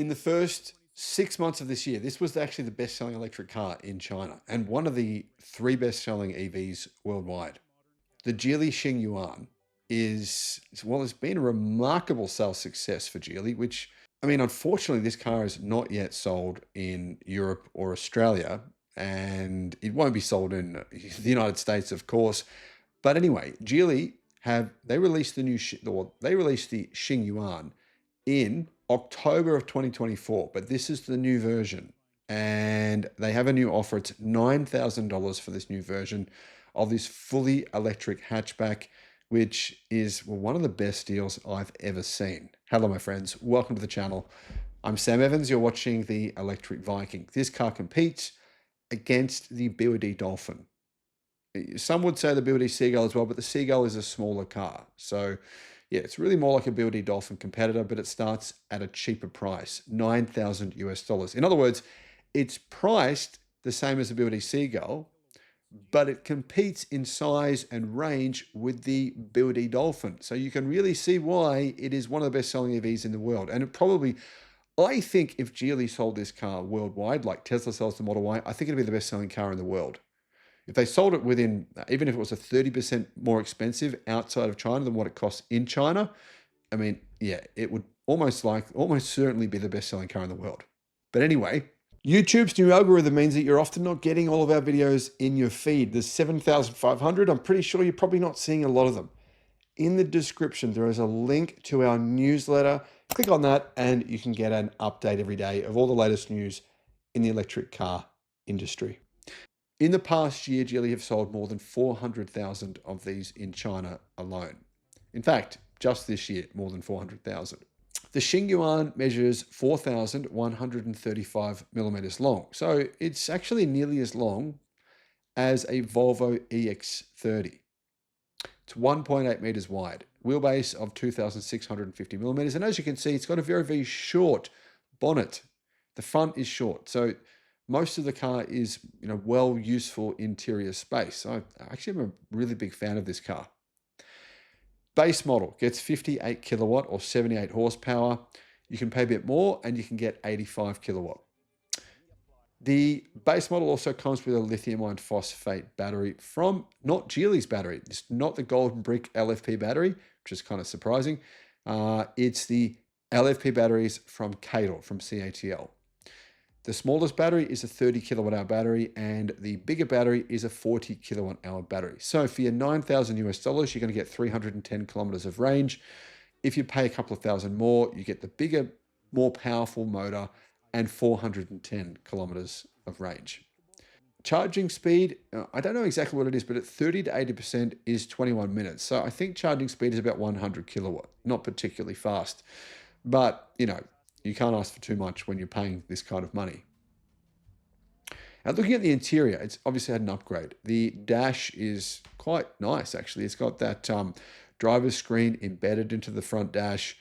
In the first 6 months of this year, this was actually the best-selling electric car in China and one of the three best-selling EVs worldwide. The Geely Xingyuan well, it's been a remarkable sales success for Geely, which, I mean, unfortunately, this car is not yet sold in Europe or Australia, and it won't be sold in the United States, of course. But anyway, Geely they released they released the Xingyuan in October of 2024, but this is the new version. And they have a new offer. It's $9,000 for this new version of this fully electric hatchback, which is one of the best deals I've ever seen. Hello, my friends. Welcome to the channel. I'm Sam Evans. You're watching the Electric Viking. This car competes against the BYD Dolphin. Some would say the BYD Seagull as well, but the Seagull is a smaller car. So yeah, it's really more like a BYD Dolphin competitor, but it starts at a cheaper price, $9,000 US. In other words, it's priced the same as the BYD Seagull, but it competes in size and range with the BYD Dolphin. So you can really see why it is one of the best-selling EVs in the world. And I think if Geely sold this car worldwide, like Tesla sells the Model Y, I think it'd be the best-selling car in the world. If they sold it within, even if it was a 30% more expensive outside of China than what it costs in China, I mean, yeah, it would almost certainly be the best-selling car in the world. But anyway, YouTube's new algorithm means that you're often not getting all of our videos in your feed. There's 7,500. I'm pretty sure you're probably not seeing a lot of them. In the description, there is a link to our newsletter. Click on that and you can get an update every day of all the latest news in the electric car industry. In the past year, Geely have sold more than 400,000 of these in China alone. In fact, just this year, more than 400,000. The Xingyuan measures 4,135 millimeters long. So it's actually nearly as long as a Volvo EX30. It's 1.8 meters wide, wheelbase of 2,650 millimeters. And as you can see, it's got a very, very short bonnet. The front is short. So most of the car is, well, useful interior space. I actually am a really big fan of this car. Base model gets 58 kilowatt or 78 horsepower. You can pay a bit more and you can get 85 kilowatt. The base model also comes with a lithium iron phosphate battery from not Geely's battery. It's not the Golden Brick LFP battery, which is kind of surprising. It's the LFP batteries from CATL. The smallest battery is a 30 kilowatt hour battery and the bigger battery is a 40 kilowatt hour battery. So for your $9,000 US, you're going to get 310 kilometers of range. If you pay a couple of thousand more, you get the bigger, more powerful motor and 410 kilometers of range. Charging speed, I don't know exactly what it is, but at 30 to 80% is 21 minutes. So I think charging speed is about 100 kilowatt, not particularly fast. But, you can't ask for too much when you're paying this kind of money. Now, looking at the interior, it's obviously had an upgrade. The dash is quite nice, actually. It's got that driver's screen embedded into the front dash.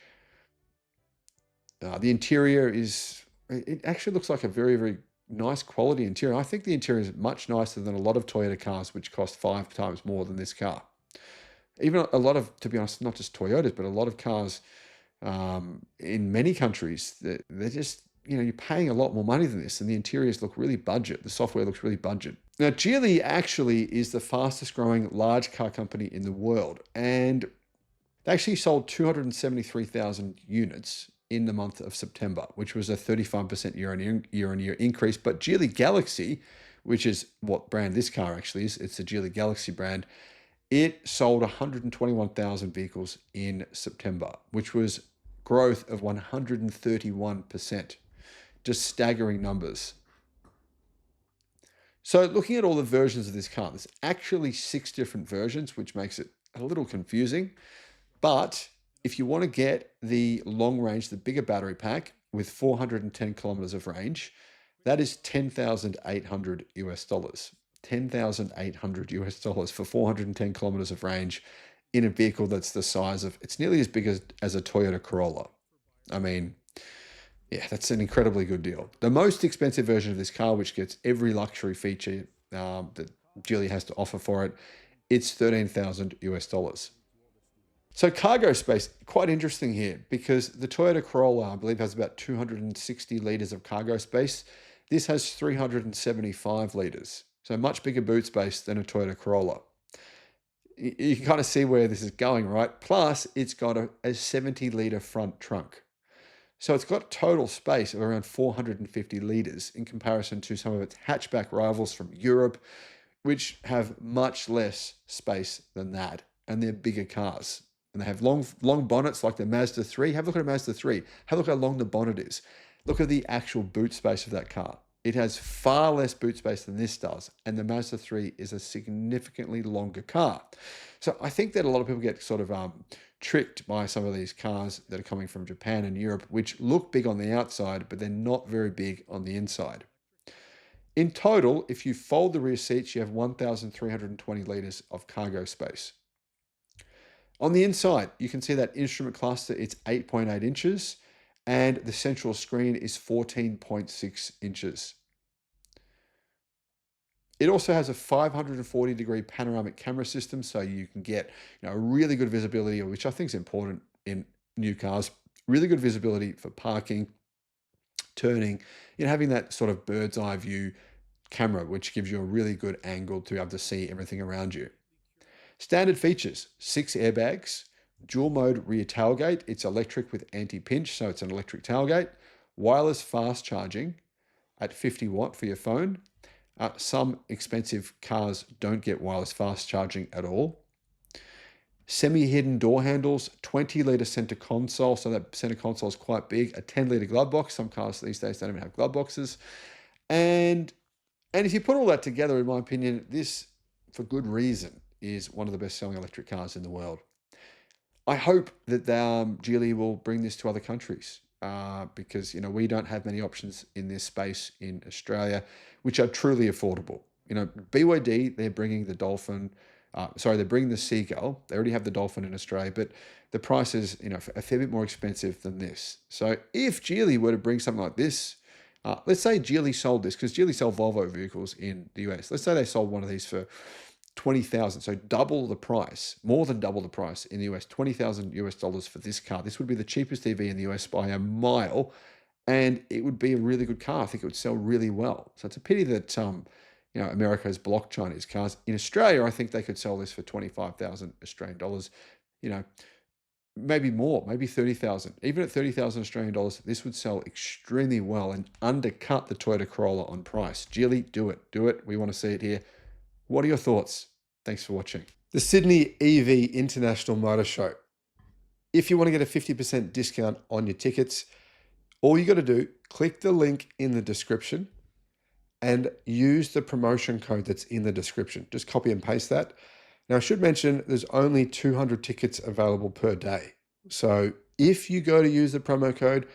The interior it actually looks like a very, very nice quality interior. I think the interior is much nicer than a lot of Toyota cars, which cost 5 times more than this car. Even a lot of, to be honest, not just Toyotas, but a lot of cars in many countries, they're just, you're paying a lot more money than this, and the interiors look really budget. The software looks really budget. Now, Geely actually is the fastest growing large car company in the world, and they actually sold 273,000 units in the month of September, which was a 35% year-on-year increase. But Geely Galaxy, which is what brand this car actually is, it's the Geely Galaxy brand, it sold 121,000 vehicles in September, which was growth of 131%. Just staggering numbers. So looking at all the versions of this car, there's actually 6 different versions, which makes it a little confusing. But if you want to get the long range, the bigger battery pack with 410 kilometers of range, that is $10,800 US. $10,800 US for 410 kilometers of range in a vehicle that's the size of, it's nearly as big as a Toyota Corolla. I mean, yeah, that's an incredibly good deal. The most expensive version of this car, which gets every luxury feature that Geely has to offer for it, it's $13,000 US. So cargo space, quite interesting here because the Toyota Corolla, I believe, has about 260 litres of cargo space. This has 375 litres, so much bigger boot space than a Toyota Corolla. You can kind of see where this is going, right? Plus, it's got a 70-litre front trunk. So it's got total space of around 450 litres in comparison to some of its hatchback rivals from Europe, which have much less space than that. And they're bigger cars. And they have long bonnets like the Mazda 3. Have a look at a Mazda 3. Have a look how long the bonnet is. Look at the actual boot space of that car. It has far less boot space than this does. And the Mazda 3 is a significantly longer car. So I think that a lot of people get sort of tricked by some of these cars that are coming from Japan and Europe, which look big on the outside, but they're not very big on the inside. In total, if you fold the rear seats, you have 1,320 litres of cargo space. On the inside, you can see that instrument cluster, it's 8.8 inches, and the central screen is 14.6 inches. It also has a 540-degree panoramic camera system, so you can get really good visibility, which I think is important in new cars. Really good visibility for parking, turning, having that sort of bird's eye view camera, which gives you a really good angle to be able to see everything around you. Standard features: 6 airbags, dual mode rear tailgate. It's electric with anti-pinch, so it's an electric tailgate. Wireless fast charging at 50 watt for your phone. Some expensive cars don't get wireless fast charging at all. Semi-hidden door handles, 20-litre center console, so that center console is quite big. A 10-litre glove box. Some cars these days don't even have glove boxes. And if you put all that together, in my opinion, this, for good reason, is one of the best-selling electric cars in the world. I hope that Geely will bring this to other countries because we don't have many options in this space in Australia, which are truly affordable. BYD, they're bringing the Dolphin. They're bringing the Seagull. They already have the Dolphin in Australia, but the price is a fair bit more expensive than this. So if Geely were to bring something like this, let's say Geely sold this, because Geely sell Volvo vehicles in the US. Let's say they sold one of these for 20,000, so double the price, more than double the price in the US, $20,000 for this car. This would be the cheapest EV in the US by a mile, and it would be a really good car. I think it would sell really well. So it's a pity that America has blocked Chinese cars. In Australia, I think they could sell this for 25,000 Australian dollars. Maybe more, maybe 30,000. Even at 30,000 Australian dollars, this would sell extremely well and undercut the Toyota Corolla on price. Geely, do it. Do it. We want to see it here. What are your thoughts? Thanks for watching. The Sydney EV International Motor Show. If you want to get a 50% discount on your tickets, all you got to do, click the link in the description and use the promotion code that's in the description. Just copy and paste that. Now, I should mention there's only 200 tickets available per day. So if you go to use the promo code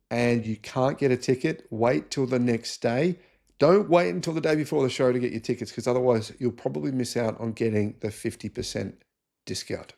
and you can't get a ticket, wait till the next day. Don't wait until the day before the show to get your tickets, because otherwise you'll probably miss out on getting the 50% discount.